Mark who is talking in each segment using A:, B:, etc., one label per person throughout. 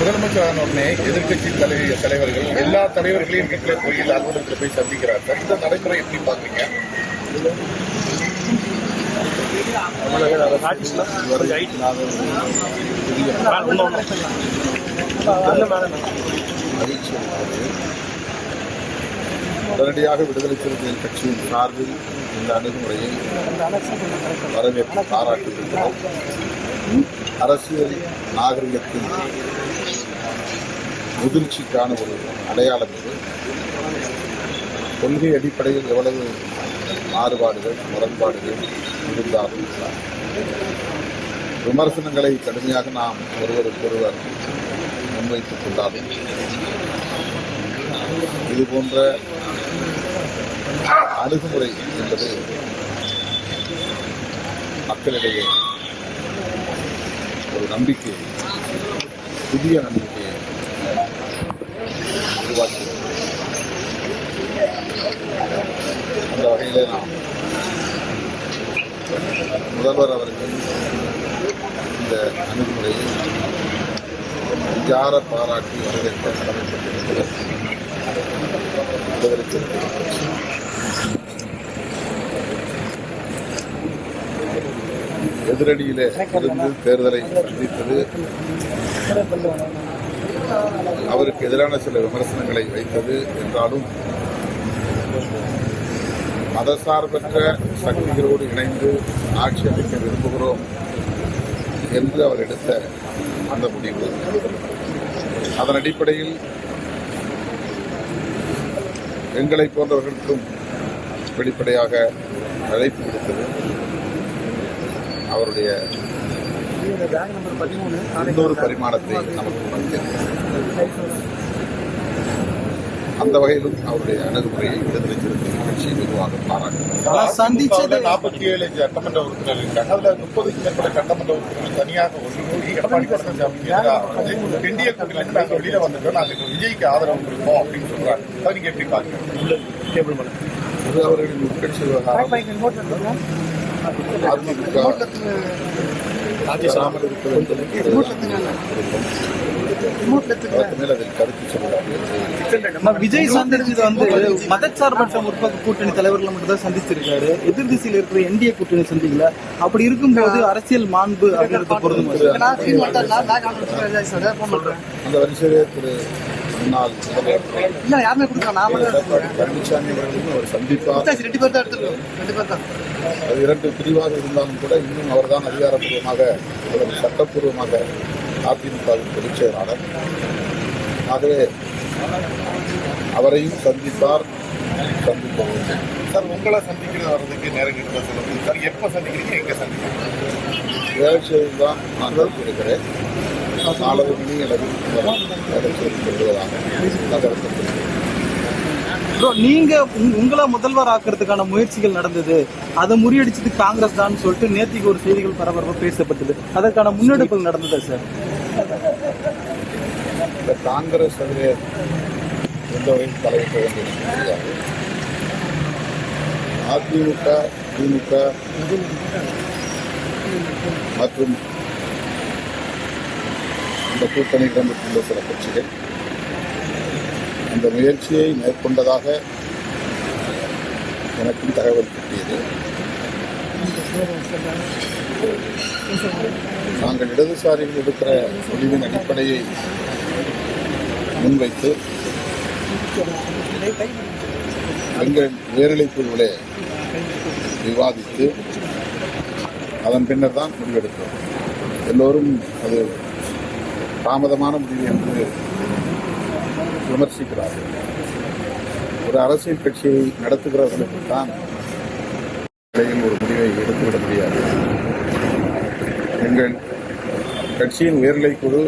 A: முதலமைச்சரான உடனே எதிர்கட்சி தலைவர்கள் எல்லா தலைவர்களையும் வீட்டில் போய் அலுவலகத்தில் போய் சந்திக்கிறார் சார். இந்த நடைமுறை எப்படி பாக்குறீங்க? உடனடியாக விடுதலை சிறுத்தைகள் கட்சியின் சார்பில் இந்த அணுகுமுறையை வரவேற்று பாராட்டியிருக்கிறோம். அரசியல் நாகரிகத்தின் முதிர்ச்சிக்கான ஒரு அடையாளம் இது. கொள்கை அடிப்படையில் எவ்வளவு மாறுபாடுகள் முரண்பாடுகள் இருந்தாலும் விமர்சனங்களை கடுமையாக நாம் ஒருவருக்கொருவர் முன்வைத்துக் கொண்டாலும் இதுபோன்ற அணுகுமுறை என்பது மக்களிடையே ஒரு நம்பிக்கை, புதிய நம்பிக்கையை உருவாக்கி அந்த வகையிலே நாம் முதல்வர் அவர்கள் இந்த அணுகுமுறையை விசார பாராட்டி வரவேற்க கடமைப்பட்டிருக்கிறது. எதிரடியிலே இருந்து தேர்தலை சந்தித்தது அவருக்கு எதிரான சில விமர்சனங்களை வைத்தது என்றாலும் மதசார்பற்ற சக்திகளோடு இணைந்து ஆட்சி அமைக்க விரும்புகிறோம் என்று அவர் எடுத்த அந்த முடிவு, அதன் அடிப்படையில் எங்களை போன்றவர்களுக்கும் வெளிப்படையாக அழைப்பு விடுத்தது. அவருடைய இன்னொரு பரிமாணத்தை நமக்கு உணர்த்தியிருக்கிறார். அந்த வகையிலும் அவருடைய அணுகுமுறையை விடுதலை சிறுத்தைகள் கட்சி நிர்வாக பாராட்டினார். 47 சட்டமன்ற உறுப்பினர்கள் இருக்காங்க. அதுல 30க்கும் மேற்பட்ட சட்டமன்ற உறுப்பினர்கள் தனியாக ஒன்று எடப்பாடி பழனிசாமி இந்திய கூட்டணியிலிருந்து நாங்கள் வெளியில வந்துட்டோம், நாங்கள் விஜய்க்கு ஆதரவு கொடுப்போம் அப்படின்னு சொல்றாங்க. அதை நீங்க எப்படி பாக்குறீங்க? அது அவர்களின் உட்கட்சி விவகாரம்.
B: விஜய் சந்திச்சது மதச்சார்பற்ற முற்போக்கு கூட்டணி தலைவர்கள் மட்டும் தான் சந்திச்சிருக்காரு. எதிர் திசையில் இருக்கிற என்டிஏ கூட்டணி சந்திக்கல. அப்படி இருக்கும்போது அரசியல் மாண்பு அப்படிங்கிறது பொருந்தும்.
A: அந்த வரிசையிலே திரு முன்னாள்
B: யாருமே
A: பழனிசாமி அவர்களும் ஒரு சந்திப்பார். அது 2 பிரிவாக இருந்தாலும் கூட இன்னும் அவர்தான் அதிகாரப்பூர்வமாக அல்லது சட்டப்பூர்வமாக அதிமுகவின் பொதுச் செயலாளர். ஆகவே அவரையும் சந்திப்பார், சந்திக்க வேண்டும். சார், உங்களை சந்திக்கிறது வர்றதுக்கு நேரம் இருந்தால் சொல்லுங்கள் சார். எப்போ சந்திக்கிறீங்க, எங்கே சந்திக்கிறீங்க? வேலைச்சேரியில் தான் நான் இருக்கிறேன். 4 மணி அளவில் வேலைச்சேரி செல்வதாக நகரத்தில்.
B: நீங்க உங்களை முதல்வர் ஆக்குறதுக்கான முயற்சிகள் நடந்தது, அதை முறியடிச்சது காங்கிரஸ் தான் சொல்லிட்டு நேத்திக்கு ஒரு செய்திகள் பரபரப்பாக பேசப்பட்டது. அதற்கான முன்னெடுப்புகள் நடந்ததா சார்?
A: இந்த காங்கிரஸ் அதில் எந்த வகையில் தலையிட வேண்டியது தெரியாது. அதிமுக, திமுக மற்றும் இந்த கூட்டணியில் இடம்பெற்றுள்ள சில கட்சிகள் அந்த முயற்சியை மேற்கொண்டதாக எனக்கும் தகவல் கிட்டியது. நாங்கள் இடதுசாரிகள் எடுக்கிற முடிவின் அடிப்படையை முன்வைத்து எங்கள் உயர்நிலைக் குழுவிலே விவாதித்து அதன் பின்னர் தான் முடிவெடுத்தோம். எல்லோரும் அது தாமதமான முடிவு என்று விமர்சிக்கிறார்கள். ஒரு அரசியல் கட்சியை நடத்துகிறவர்களுக்கு தான் ஒரு முடிவை எடுத்துவிட முடியாது. எங்கள் கட்சியின் உயர்நிலைக் குழு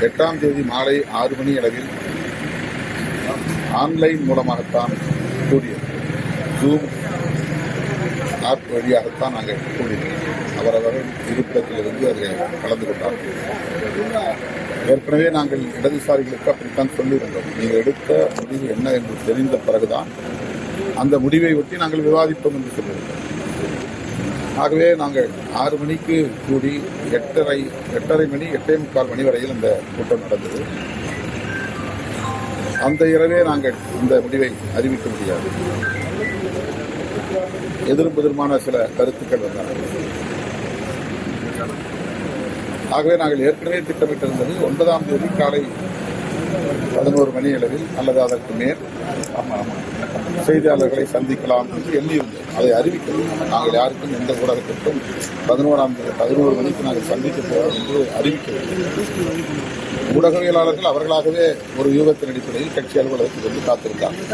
A: 8ஆம் தேதி மாலை 6 மணி அளவில் ஆன்லைன் மூலமாகத்தான் கூடியது. ஜூம் ஆப் வழியாகத்தான் நாங்கள் கூடினோம். அவரவர்கள் இருப்பிடத்திலிருந்து அதில் கலந்து கொண்டார்கள். ஏற்கனவே நாங்கள் இடதுசாரிகளுக்கு அப்படித்தான் சொல்லியிருந்தோம். நீங்கள் எடுத்த முடிவு என்ன என்று தெரிந்த பிறகுதான் அந்த முடிவை ஒட்டி நாங்கள் விவாதிப்போம் என்று சொல்லியிருந்தோம். ஆகவே நாங்கள் 6 மணிக்கு கூடி 8:30 மணி 8:45 மணி வரையில் இந்த கூட்டம் நடந்தது. அந்த இரவே நாங்கள் இந்த முடிவை அறிவிக்க முடியாது. எதிர்ப்புதிர்மான சில கருத்துக்கள் வந்தன. ஆகவே நாங்கள் ஏற்கனவே திட்டமிட்டிருந்தது 9ஆம் தேதி காலை 11 மணி அளவில் அல்லது அதற்கு மேல் செய்தியாளர்களை சந்திக்கலாம் என்று எண்ணியிருந்தோம். அதை அறிவிக்கிறோம். நாங்கள் யாருக்கும் எந்த ஊடகத்திற்கும் 11 மணிக்கு நாங்கள் சந்திக்க போகிறோம் என்று அறிவிக்கவில்லை. ஊடகவியலாளர்கள் அவர்களாகவே ஒரு யூகத்தின் அடிப்படையில் கட்சி அலுவலகத்தில் வந்து காத்திருந்தார்கள்.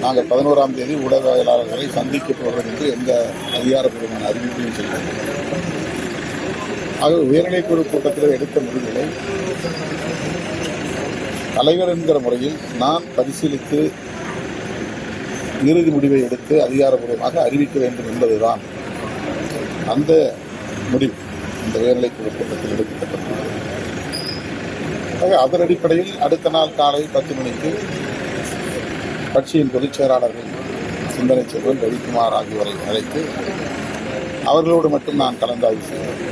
A: நாங்கள் 11ஆம் தேதி ஊடகவியலாளர்களை சந்திக்க போகிறோம் என்று எந்த அதிகாரப்பூர்வமான அறிவிப்பையும் செய்யவில்லை. ஆகவே உயர்நிலைக்குழு கூட்டத்தில் எடுத்த முடிவுகளை தலைவர் என்கிற முறையில் நான் பரிசீலித்து இறுதி முடிவை எடுத்து அதிகாரப்பூர்வமாக அறிவிக்க வேண்டும் என்பதுதான் அந்த முடிவு இந்த உயர்நிலைக்குழு கூட்டத்தில் எடுக்கப்பட்டுள்ளது. அதன் அடிப்படையில் அடுத்த நாள் காலை 10 மணிக்கு கட்சியின் பொதுச் செயலாளர்கள் சிந்தனை செல்வன், ரவிக்குமார் ஆகியோரை அழைத்து அவர்களோடு மட்டும் நான் கலந்தாய்வு செய்தேன்.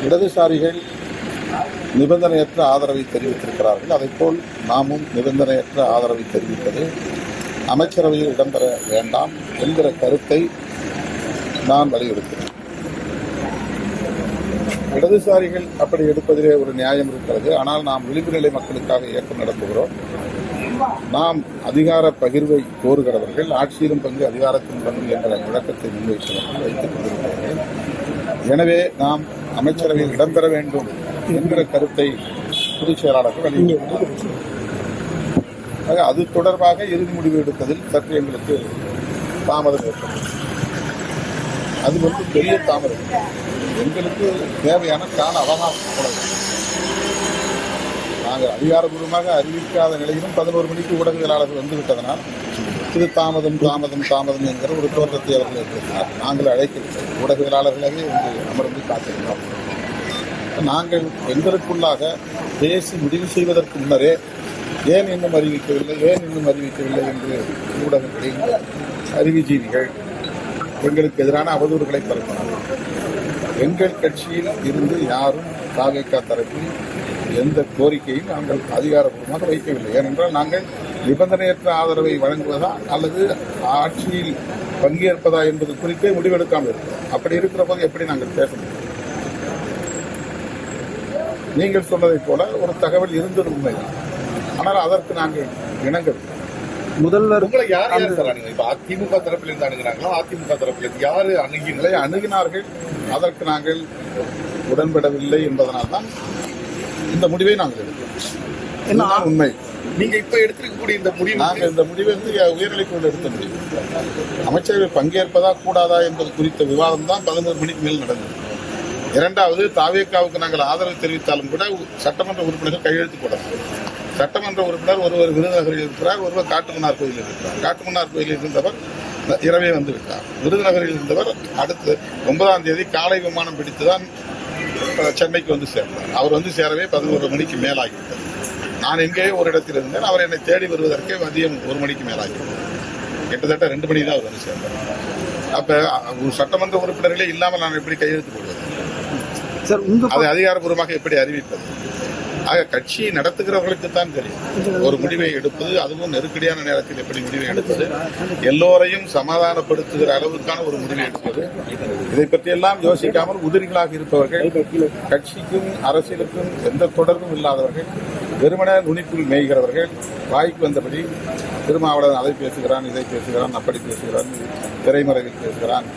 A: இடதுசாரிகள் நிபந்தனையற்ற ஆதரவை தெரிவித்திருக்கிறார்கள். அதைப்போல் நாமும் நிபந்தனையற்ற ஆதரவை தெரிவிப்பது அமைச்சரவையில் இடம்பெற வேண்டாம் என்கிற கருத்தை நான் வலியுறுத்தினேன். இடதுசாரிகள் அப்படி எடுப்பதிலே ஒரு நியாயம் இருக்கிறது. ஆனால் நாம் விளிம்பு நிலை மக்களுக்காக இயக்கம் நடத்துகிறோம். நாம் அதிகார பகிர்வை கோருகிறவர்கள், ஆட்சியிலும் பங்கு அதிகாரத்தின் பங்கு என்ற விளக்கத்தை முன்வைத்தவர்கள் வைத்துக் கொண்டிருக்கிறார்கள். எனவே நாம் அமைச்சரவையில் இடம்பெற வேண்டும் என்கிற கருத்தை பொதுச் செயலாளர்கள் வலியுறுத்தினார். அது தொடர்பாக இறுதி முடிவு எடுப்பதில் சற்று எங்களுக்கு தாமதம் ஏற்பட்டது. அது வந்து பெரிய தாமதம். எங்களுக்கு தேவையான கால அவகாசம். நாங்கள் அதிகாரப்பூர்வமாக அறிவிக்காத நிலையிலும் 11 மணிக்கு ஊடகவியலாளர்கள் வந்துவிட்டதனால் இது தாமதம் என்கிற ஒரு தோற்றத்தை அவர்கள் ஏற்படுத்தினார். நாங்கள் அழைக்கவில்லை. ஊடகவியலாளர்களாகவே அமர்ந்து காத்திருந்தோம். நாங்கள் எங்களுக்குள்ளாக பேசி முடிவு செய்வதற்கு முன்னரே ஏன் இன்னும் அறிவிக்கவில்லை என்று ஊடகங்களில் அறிவுஜீவிகள் எங்களுக்கு எதிரான அவதூறுகளை பரப்பினார்கள். எங்கள் கட்சியில் இருந்து யாரும் தாவேகா தரப்பில் எந்த கோரிக்கையும் நாங்கள் அதிகாரப்பூர்வமாக வைக்கவில்லை. ஏனென்றால் நாங்கள் நிபந்தனையற்ற ஆதரவை வழங்குவதா அல்லது ஆட்சியில் பங்கேற்பதா என்பது குறித்தே முடிவெடுக்காமல் இருக்கிறோம். அப்படி இருக்கிற போது எப்படி நாங்கள் பேச முடியும்? நீங்கள் சொன்னதைப் போல ஒரு தகவல் இருந்தது உண்மைதான். ஆனால் அதற்கு நாங்கள் இணங்கவில்லை.
B: முதல்வர்
A: உங்களை யார் இப்ப அதிமுக தரப்பிலிருந்து அணுகிறாங்களோ, அதிமுக தரப்பிலிருந்து யாரு அணுகினார்கள்? அதற்கு நாங்கள் உடன்படவில்லை என்பதனால்தான் இந்த முடிவை நாங்கள் எடுக்கிறோம். உண்மை. நீங்க இப்ப எடுத்திருக்கக்கூடிய இந்த முடிவு, நாங்கள் இந்த முடிவை வந்து உயர்நிலைக்குழு எடுத்த முடிவு. அமைச்சர்கள் பங்கேற்பதா கூடாதா என்பது குறித்த விவாதம் தான் 11 மணிக்கு மேல் நடந்தது. இரண்டாவது, தாவேகாவுக்கு நாங்கள் ஆதரவு தெரிவித்தாலும் கூட சட்டமன்ற உறுப்பினர்கள் கையெழுத்து போடலாம். சட்டமன்ற உறுப்பினர் ஒருவர் விருதுநகரில் இருக்கிறார், ஒருவர் காட்டுமன்னார் கோயிலில் இருக்கிறார். காட்டுமன்னார் கோயிலில் இருந்தவர் இரவே வந்து விட்டார். விருதுநகரில் இருந்தவர் அடுத்து 9ஆம் தேதி காலை விமானம் பிடித்துதான் சென்னைக்கு வந்து சேர்ந்தார். அவர் வந்து சேரவே 11 மணிக்கு மேலாகிவிட்டது. நான் எங்கேயோ ஒரு இடத்தில் இருந்தேன். அவர் என்னை தேடி வருவதற்கே மதியம் 1 மணிக்கு மேலாகிவிட்டது. கிட்டத்தட்ட 2 மணி தான் அவர் வந்து சேர்ந்தார். அப்ப சட்டமன்ற உறுப்பினர்களே இல்லாமல் நான் எப்படி கையெழுத்து போடுவது? அதை அதிகாரப்பூர்வமாக எப்படி அறிவிப்பது? ஆக கட்சியை நடத்துகிறவர்களுக்குத்தான் தெரியும் ஒரு முடிவை எடுப்பது, அதுவும் நெருக்கடியான நேரத்தில் எப்படி முடிவை எடுப்பது, எல்லோரையும் சமாதானப்படுத்துகிற அளவுக்கான ஒரு முடிவை எடுப்பது. இதை பற்றியெல்லாம் யோசிக்காமல் உதிரிகளாக இருப்பவர்கள், கட்சிக்கும் அரசியலுக்கும் எந்த தொடர்பும் இல்லாதவர்கள், வெறுமன நுனிப்புள் மேய்கிறவர்கள், வாய்க்கு வந்தபடி திருமாவளவன் அதை பேசுகிறான், இதை பேசுகிறான், அப்படி பேசுகிறான், திரைமறைவில் பேசுகிறான்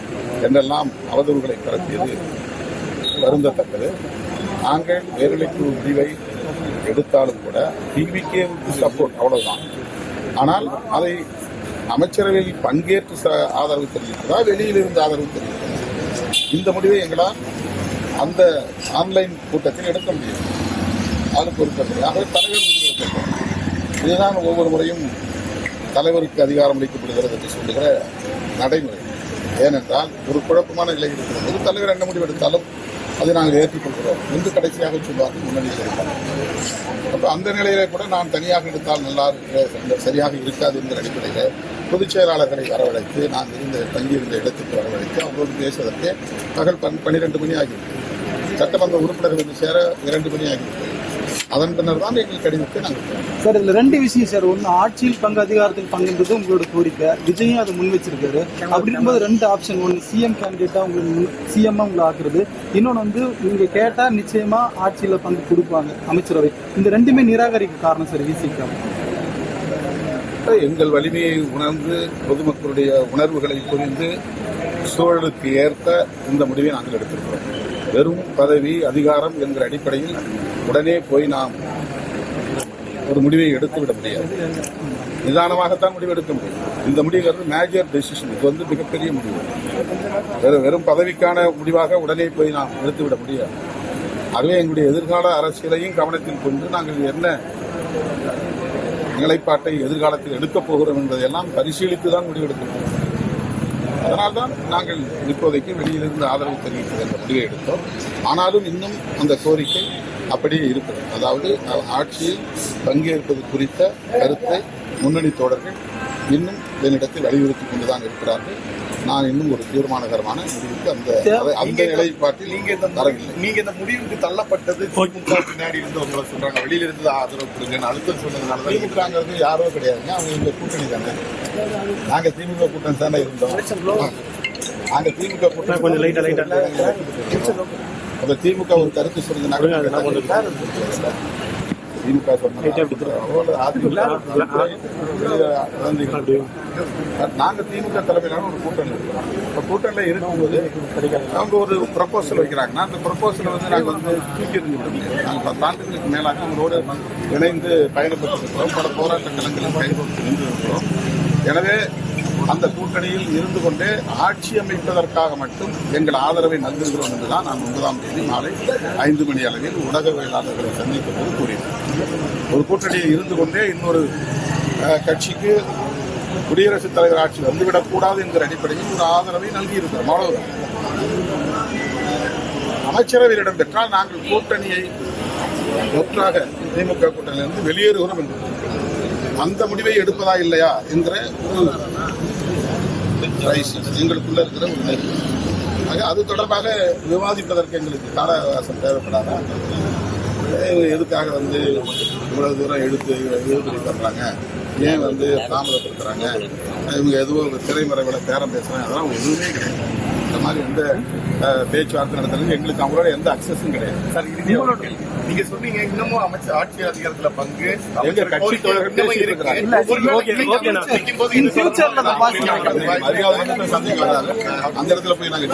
A: என்றெல்லாம் அவதூறுகளை பரப்பியது வருந்தத்தக்கது. நாங்கள் உயர்நிலைக்குழு முடிவை எடுத்தாலும் கூட டிவிக்கே சப்போர்ட், அவ்வளவுதான். ஆனால் அதை அமைச்சரவையில் பங்கேற்று ஆதரவு தெரிவிக்கிறதா, வெளியில் இருந்து ஆதரவு தெரிவிக்கிறதா, இந்த முடிவை எங்களால் அந்த ஆன்லைன் கூட்டத்தில் எடுக்க முடியும். அது பொறுத்தவரை ஆகவே தலைவர் முடிவு எடுக்கட்டும். இதுதான் ஒவ்வொரு முறையும் தலைவருக்கு அதிகாரம் அளிக்கப்படுகிறது என்று சொல்லுகிற நடைமுறை. ஏனென்றால் ஒரு குழப்பமான நிலை இருக்கிற போது தலைவர் என்ன முடிவு எடுத்தாலும் அதை நாங்கள் ஏற்றுக்கொள்கிறோம் என்று கடைசியாக சொல்வார்கள், முன்னணியில் இருப்பாங்க. அப்போ அந்த நிலையில கூட நான் தனியாக எடுத்தால் நல்லா சரியாக இருக்காது என்கிற அடிப்படையில் பொதுச் செயலாளர்களை வரவழைத்து நான் தங்கியிருந்த இடத்துக்கு வரவழைத்து அவரோடு பேசுவதற்கு பகல் 12 மணி ஆகிவிட்டது. சட்டமன்ற உறுப்பினர்கள் வந்து சேர 2 மணி ஆகிவிட்டது. அதன் பின்னர் தான் எங்கள் கடிதத்தை நாங்கள்
B: சார். இதுல 2 விஷயம் சார். ஒன்னு, ஆட்சியில் பங்கு, அதிகாரத்தில் பங்குன்றது உங்களோட கோரிக்கை. விஜயும் அதை முன் வச்சிருக்காரு. அப்படி இருக்கும்போது 2 ஆப்ஷன். ஒன்னு, சிஎம் கேண்டிடேட்டா உங்களுக்கு சிஎம் உங்களை ஆக்குறது. இன்னொன்னு வந்து நீங்க கேட்டா நிச்சயமா ஆட்சியில பங்கு கொடுப்பாங்க அமைச்சரவை. இந்த 2மே நிராகரிக்க காரணம் சார் விசிக.
A: எங்கள் வலிமையை உணர்ந்து பொதுமக்களுடைய உணர்வுகளை புரிந்து சூழலுக்கு ஏற்ப இந்த முடிவை நாங்கள் எடுத்திருக்கிறோம். வெறும் பதவி அதிகாரம் என்கிற அடிப்படையில் உடனே போய் நாம் ஒரு முடிவை எடுத்துவிட முடியாது. நிதானமாகத்தான் முடிவு எடுக்க முடியும். இந்த முடிவுங்கிறது மேஜர் டெசிஷன். இது வந்து மிகப்பெரிய முடிவு. வெறும் பதவிக்கான முடிவாக உடனே போய் நாம் எடுத்துவிட முடியாது. ஆகவே எங்களுடைய எதிர்கால அரசியலையும் கவனத்தில் கொண்டு நாங்கள் என்ன நிலைப்பாட்டை எதிர்காலத்தில் எடுக்கப் போகிறோம் என்பதையெல்லாம் பரிசீலித்து தான் முடிவெடுக்க போகிறோம். அதனால்தான் நாங்கள் இப்போதைக்கு வெளியிலிருந்து ஆதரவு தெரிவித்து என்ற முடிவை எடுத்தோம். ஆனாலும் இன்னும் அந்த கோரிக்கை அப்படியே இருக்கிறது. அதாவது ஆட்சியில் பங்கேற்பது குறித்த கருத்தை முன்னணி தோழர்கள் இன்னும் என்னிடத்தில் வலியுறுத்திக் கொண்டுதான் இருக்கிறார்கள். நான் இன்னும் ஒரு தீர்மானகரமான முடிவுக்கு அந்த நிலைப்பாட்டில்
C: நீங்க இந்த முடிவுக்கு தள்ளப்பட்டது திமுக பின்னாடி இருந்து உங்களை சொல்றாங்க, வெளியில இருந்து ஆதரவு கொடுங்கன்னு அழுத்தம் சொன்னதுனால
A: திமுகங்கிறது யாரோ கிடையாதுங்க. அவங்க இந்த கூட்டணி தானே. நாங்க திமுக கூட்டணி தானே இருந்தோம். நாங்க திமுக கூட்டணி கொஞ்சம் லைட்டா திமுக ஒரு கருத்து சொல்லுங்க. திமுக நாங்க திமுக தலைமையிலான ஒரு கூட்டணி இருக்கிறோம். இந்த கூட்டணியில இருக்கும்போது அவங்க ஒரு ப்ரொபோசல் வைக்கிறாங்கன்னா அந்த ப்ரொபோசலை வந்து நாங்க வந்து தூக்கி எறிஞ்சு விட முடியாது. நாங்கள் 10 ஆண்டுகளுக்கு மேலாக அவங்களோடு இணைந்து பயணப்பட்டிருக்கிறோம். பல போராட்ட களங்களில் கைகோர்த்து நின்றிருக்கிறோம். எனவே அந்த கூட்டணியில் இருந்து கொண்டே ஆட்சி அமைப்பதற்காக மட்டும் எங்கள் ஆதரவை நல்குகிறோம் என்றுதான் நான் 9ஆம் தேதி மாலை 5 மணி அளவில் ஊடகவியலாளர்களை சந்திக்கும் போது கூறினேன். ஒரு கூட்டணியில் இருந்து கொண்டே இன்னொரு கட்சிக்கு குடியரசுத் தலைவர் ஆட்சி வந்துவிடக்கூடாது என்கிற அடிப்படையில் ஒரு ஆதரவை நல்கியிருக்கிறோம். அவ்வளவுதான். அமைச்சரவையில் இடம் பெற்றால் நாங்கள் கூட்டணியை ஒற்றாக திமுக கூட்டணியிலிருந்து வெளியேறுகிறோம் என்று அந்த முடிவை எடுப்பதா இல்லையா என்கிற ஒரு எங்களுக்குள்ள இருக்கிற ஒரு நிலை. அது தொடர்பாக விவாதிப்பதற்கு எங்களுக்கு கால அவகாசம் தேவைப்படாதா? எதுக்காக வந்து இவ்வளவு தூரம் இழுபறி பண்றாங்க, ஏன் வந்து தாமதப்படுத்துறாங்க, இவங்க எதுவும் திரைமறைவில பேரம் பேசுறாங்க, அதெல்லாம் எதுவுமே கிடையாது. இந்த மாதிரி எந்த பேச்சுவார்த்தை நடத்துறது எங்களுக்கு அவங்களோட எந்த அக்சஸும் கிடையாது.
C: சார், நீங்க சொன்னீங்க இன்னமும் அமைச்சர் ஆட்சி அதிகாரத்துல பங்கு
A: எங்க கட்சி தோழர்கள் பேசியிருக்கிறாங்க. அந்த இடத்துல போய் நாங்க